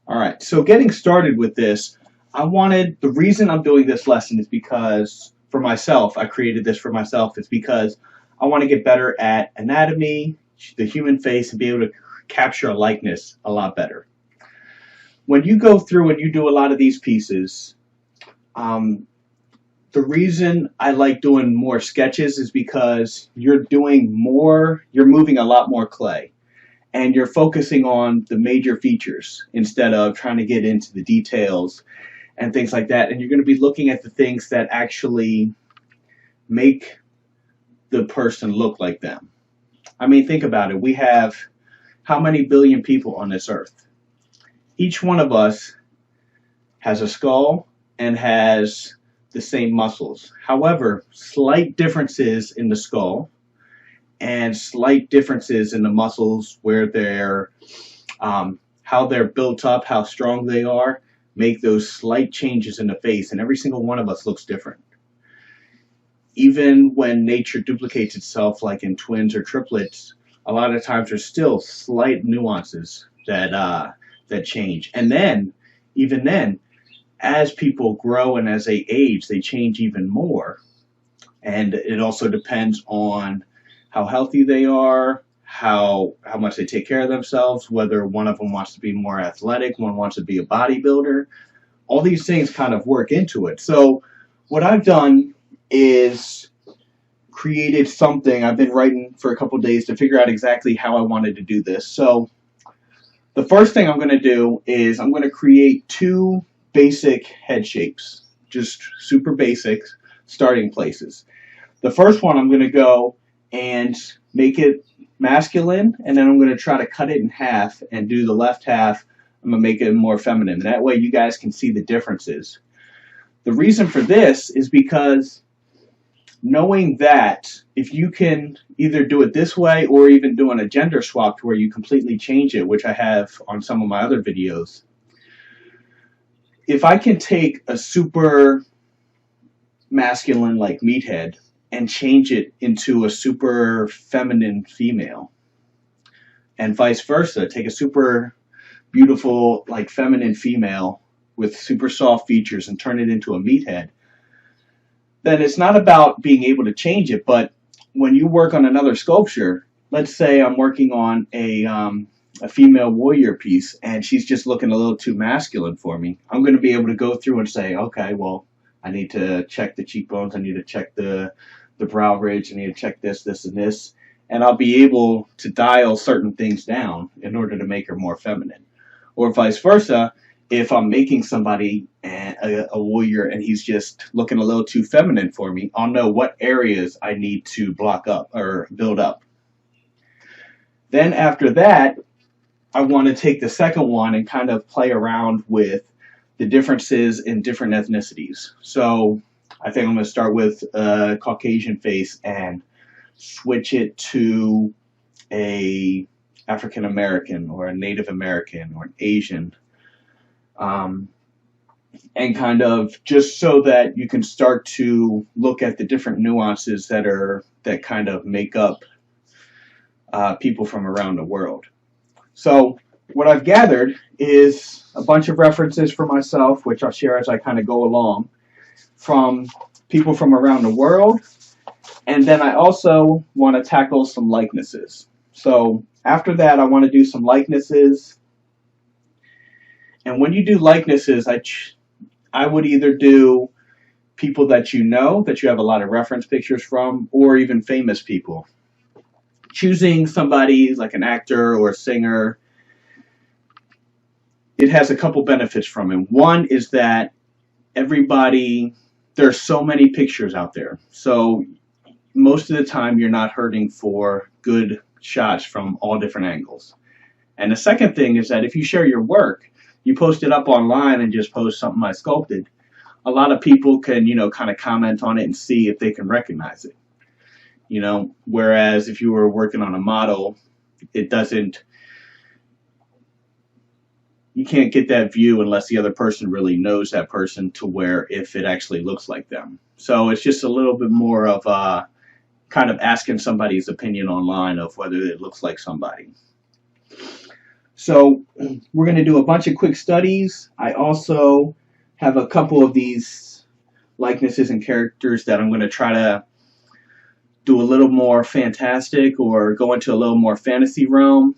All right, so getting started with this, the reason I'm doing this lesson is because for myself, I created this for myself, is because I want to get better at anatomy, the human face, and be able to capture a likeness a lot better. When you go through and you do a lot of these pieces, um, the reason I like doing more sketches is because you're moving a lot more clay and you're focusing on the major features instead of trying to get into the details and things like that. And you're going to be looking at the things that actually make the person look like them. I mean, think about it. We have how many billion people on this earth? Each one of us has a skull and has the same muscles. However, slight differences in the skull and slight differences in the muscles where how they're built up, how strong they are, make those slight changes in the face, and every single one of us looks different. Even when nature duplicates itself, like in twins or triplets, a lot of times there's still slight nuances that change. And then, even then, as people grow and as they age, they change even more. And it also depends on how healthy they are, how much they take care of themselves, whether one of them wants to be more athletic, one wants to be a bodybuilder. All these things kind of work into it. So what I've done is created something. I've been writing for a couple of days to figure out exactly how I wanted to do this. So the first thing I'm going to do is I'm going to create two basic head shapes, just super basic starting places. The first one, I'm going to go and make it masculine, and then I'm going to try to cut it in half and do the left half. I'm going to make it more feminine. That way you guys can see the differences. The reason for this is because knowing that if you can either do it this way or even doing a gender swap to where you completely change it, which I have on some of my other videos, if I can take a super masculine like meathead and change it into a super feminine female, and vice versa, take a super beautiful like feminine female with super soft features and turn it into a meathead, then it's not about being able to change it. But when you work on another sculpture, let's say I'm working on a female warrior piece and she's just looking a little too masculine for me, I'm going to be able to go through and say, okay, well, I need to check the cheekbones, I need to check the brow ridge, I need to check this, this, and this, and I'll be able to dial certain things down in order to make her more feminine. Or vice versa, if I'm making somebody a warrior and he's just looking a little too feminine for me, I'll know what areas I need to block up or build up. Then after that, I want to take the second one and kind of play around with the differences in different ethnicities. So I think I'm going to start with a Caucasian face and switch it to a African American or a Native American or an Asian, and kind of just so that you can start to look at the different nuances that kind of make up people from around the world. So what I've gathered is a bunch of references for myself, which I'll share as I kind of go along, from people from around the world. And then I also want to tackle some likenesses. So after that, I want to do some likenesses. And when you do likenesses, I would either do people that you know, that you have a lot of reference pictures from, or even famous people. Choosing somebody like an actor or a singer, it has a couple benefits from it. One is that there's so many pictures out there. So most of the time you're not hurting for good shots from all different angles. And the second thing is that if you share your work, you post it up online and just post something I sculpted, a lot of people can, kind of comment on it and see if they can recognize it. Whereas if you were working on a model, you can't get that view unless the other person really knows that person to where if it actually looks like them. So it's just a little bit more of kind of asking somebody's opinion online of whether it looks like somebody. So we're going to do a bunch of quick studies. I also have a couple of these likenesses and characters that I'm going to try to do a little more fantastic or go into a little more fantasy realm,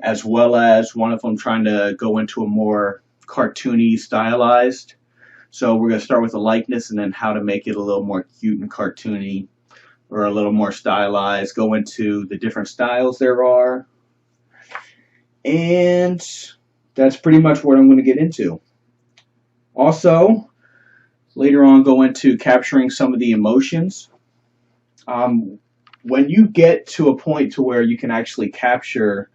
as well as one of them trying to go into a more cartoony stylized. So we're going to start with a likeness and then how to make it a little more cute and cartoony or a little more stylized, go into the different styles there are. And that's pretty much what I'm going to get into. Also, later on, go into capturing some of the emotions. When you get to a point to where you can actually capture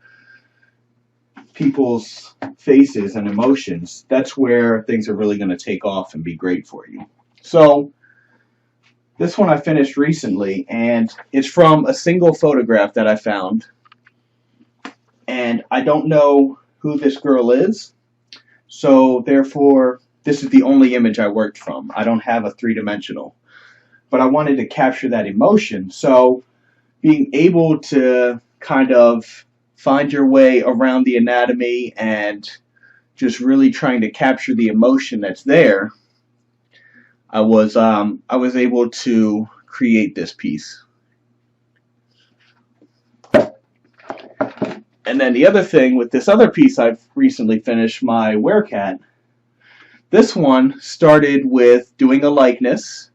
people's faces and emotions, that's where things are really going to take off and be great for you. So this one I finished recently, and it's from a single photograph that I found. And I don't know who this girl is, so therefore this is the only image I worked from. I don't have a three-dimensional. But I wanted to capture that emotion. So being able to kind of find your way around the anatomy and just really trying to capture the emotion that's there, I was able to create this piece. And then the other thing with this other piece I've recently finished, my werecat, this one started with doing a likeness,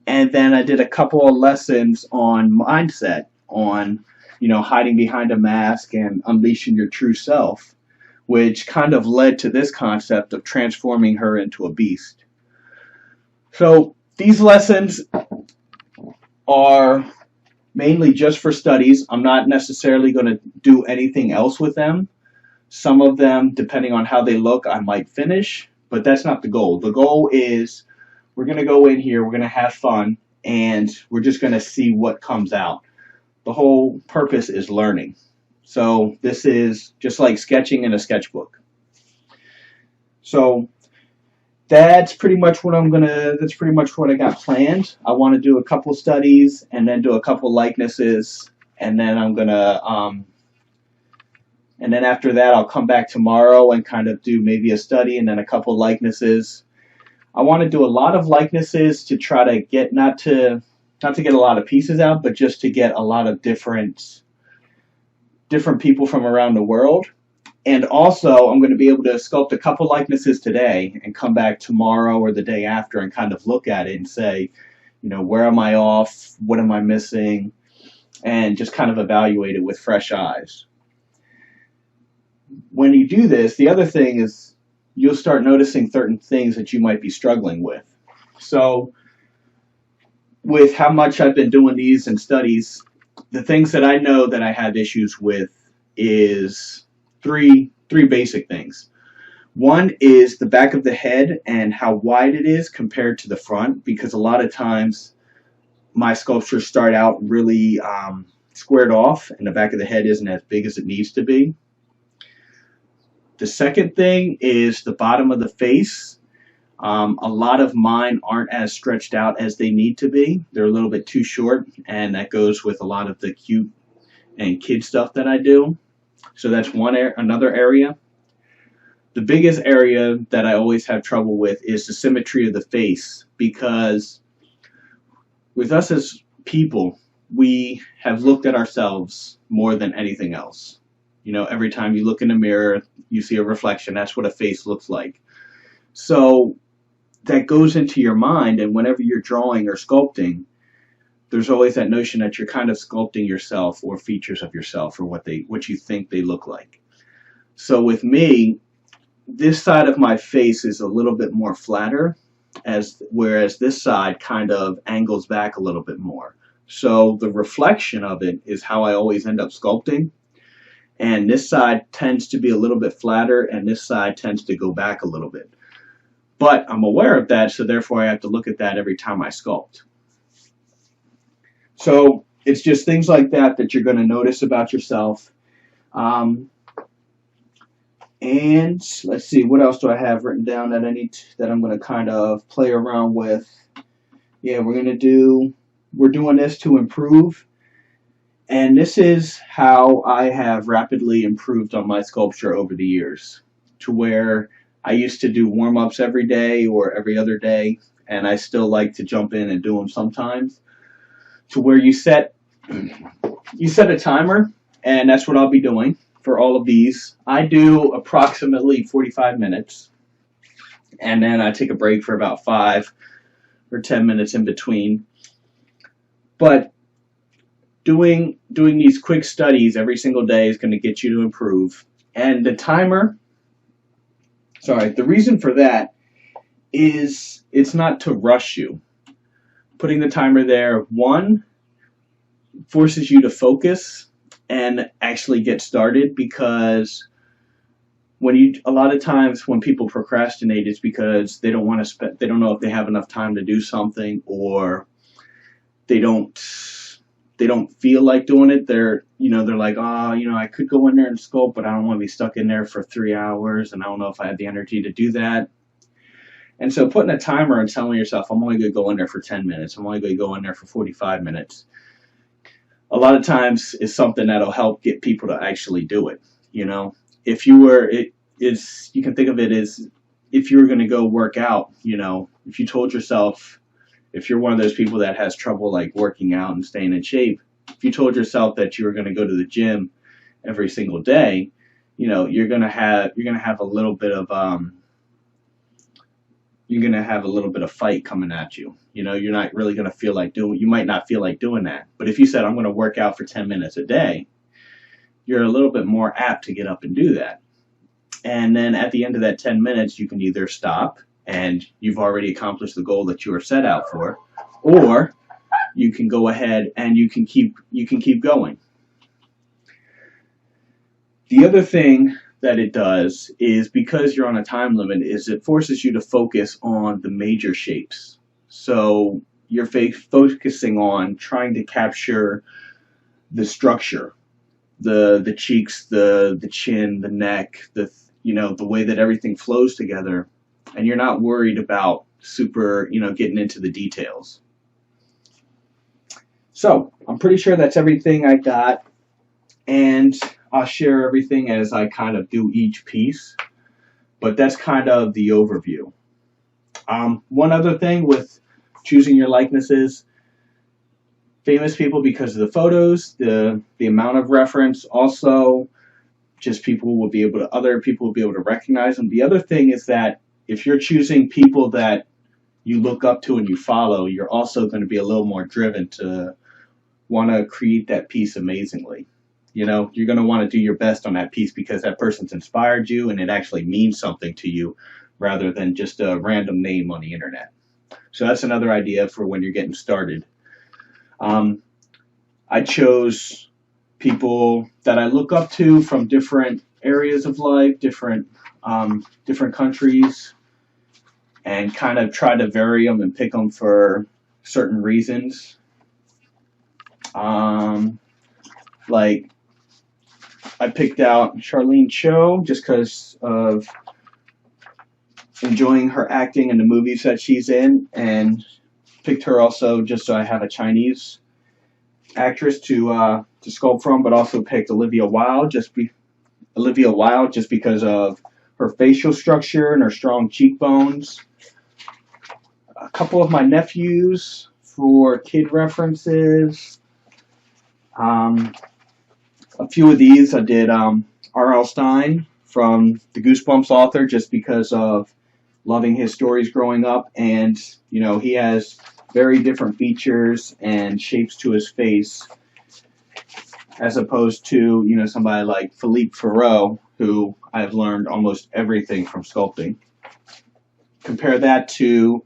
and then I did a couple of lessons on mindset, on, hiding behind a mask and unleashing your true self, which kind of led to this concept of transforming her into a beast. So these lessons are mainly just for studies. I'm not necessarily going to do anything else with them. Some of them, depending on how they look, I might finish, but that's not the goal. The goal is we're going to go in here, we're going to have fun, and we're just going to see what comes out. The whole purpose is learning. So this is just like sketching in a sketchbook. So that's pretty much what that's pretty much what I got planned. I want to do a couple studies and then do a couple likenesses, and then and then after that I'll come back tomorrow and kind of do maybe a study and then a couple likenesses. I want to do a lot of likenesses to try to get not to get a lot of pieces out, but just to get a lot of different people from around the world. And also, I'm going to be able to sculpt a couple likenesses today and come back tomorrow or the day after and kind of look at it and say, where am I off? What am I missing? And just kind of evaluate it with fresh eyes. When you do this, the other thing is you'll start noticing certain things that you might be struggling with. So with how much I've been doing these and studies, the things that I know that I have issues with is three basic things. One is the back of the head and how wide it is compared to the front, because a lot of times my sculptures start out really squared off and the back of the head isn't as big as it needs to be. The second thing is the bottom of the face. A lot of mine aren't as stretched out as they need to be. They're a little bit too short, and that goes with a lot of the cute and kid stuff that I do. So that's another area. The biggest area that I always have trouble with is the symmetry of the face, because with us as people, we have looked at ourselves more than anything else. Every time you look in the mirror, you see a reflection. That's what a face looks like. So that goes into your mind, and whenever you're drawing or sculpting, there's always that notion that you're kind of sculpting yourself or features of yourself or what you think they look like. So with me, this side of my face is a little bit more flatter, whereas this side kind of angles back a little bit more. So the reflection of it is how I always end up sculpting. And this side tends to be a little bit flatter, and this side tends to go back a little bit. But I'm aware of that, so therefore I have to look at that every time I sculpt. So it's just things like that you're going to notice about yourself. And let's see, what else do I have written down that I'm going to kind of play around with? Yeah, we're doing this to improve. And this is how I have rapidly improved on my sculpture over the years, to where I used to do warm-ups every day or every other day, and I still like to jump in and do them sometimes, to where you set a timer, and that's what I'll be doing for all of these. I do approximately 45 minutes, and then I take a break for about 5 or 10 minutes in between. But doing these quick studies every single day is going to get you to improve. And the reason for that is it's not to rush you. Putting the timer there, one, forces you to focus and actually get started, because a lot of times when people procrastinate, it's because they don't know if they have enough time to do something, or they don't feel like doing it. They're like, I could go in there and sculpt, but I don't want to be stuck in there for 3 hours, and I don't know if I have the energy to do that. And so putting a timer and telling yourself, I'm only going to go in there for 10 minutes, I'm only going to go in there for 45 minutes, a lot of times is something that'll help get people to actually do it. If you can think of it as if you were going to go work out, if you told yourself, if you're one of those people that has trouble like working out and staying in shape, if you told yourself that you were going to go to the gym every single day, you're going to have a little bit of fight coming at you. You're not really going to feel like you might not feel like doing that. But if you said, I'm going to work out for 10 minutes a day, you're a little bit more apt to get up and do that. And then at the end of that 10 minutes, you can either stop and you've already accomplished the goal that you were set out for, or you can go ahead and you can keep going. The other thing that it does is, because you're on a time limit, is it forces you to focus on the major shapes. So you're focusing on trying to capture the structure, the cheeks, the chin, the neck, the way that everything flows together, and you're not worried about getting into the details. So I'm pretty sure that's everything I got, and I'll share everything as I kind of do each piece, but that's kind of the overview. One other thing with choosing your likenesses: famous people, because of the photos, the amount of reference, also just other people will be able to recognize them. The other thing is that if you're choosing people that you look up to and you follow, you're also going to be a little more driven to want to create that piece amazingly. You're going to want to do your best on that piece because that person's inspired you and it actually means something to you, rather than just a random name on the internet. So that's another idea for when you're getting started. I chose people that I look up to from different areas of life, different countries, and kind of try to vary them and pick them for certain reasons. Like I picked out Charlene Cho just because of enjoying her acting in the movies that she's in, and picked her also just so I have a Chinese actress to sculpt from, but also picked Olivia Wilde just because of her facial structure and her strong cheekbones. A couple of my nephews for kid references. A few of these I did R.L. Stine, from the Goosebumps author, just because of loving his stories growing up, and he has very different features and shapes to his face, as opposed to somebody like Philippe Farreau, who I've learned almost everything from sculpting. Compare that to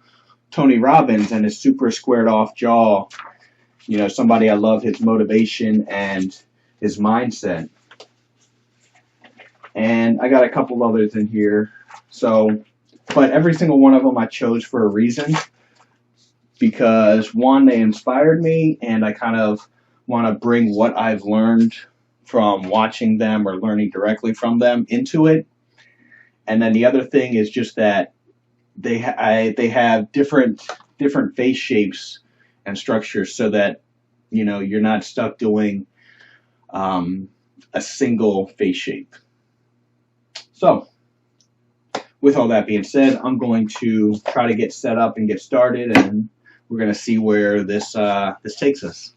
Tony Robbins and his super squared off jaw. Somebody I love his motivation and his mindset. And I got a couple others in here. But every single one of them I chose for a reason, because one, they inspired me, and I kind of want to bring what I've learned from watching them or learning directly from them into it. And then the other thing is just that they have different face shapes and structures, so that you're not stuck doing a single face shape. So, with all that being said, I'm going to try to get set up and get started, and we're going to see where this takes us.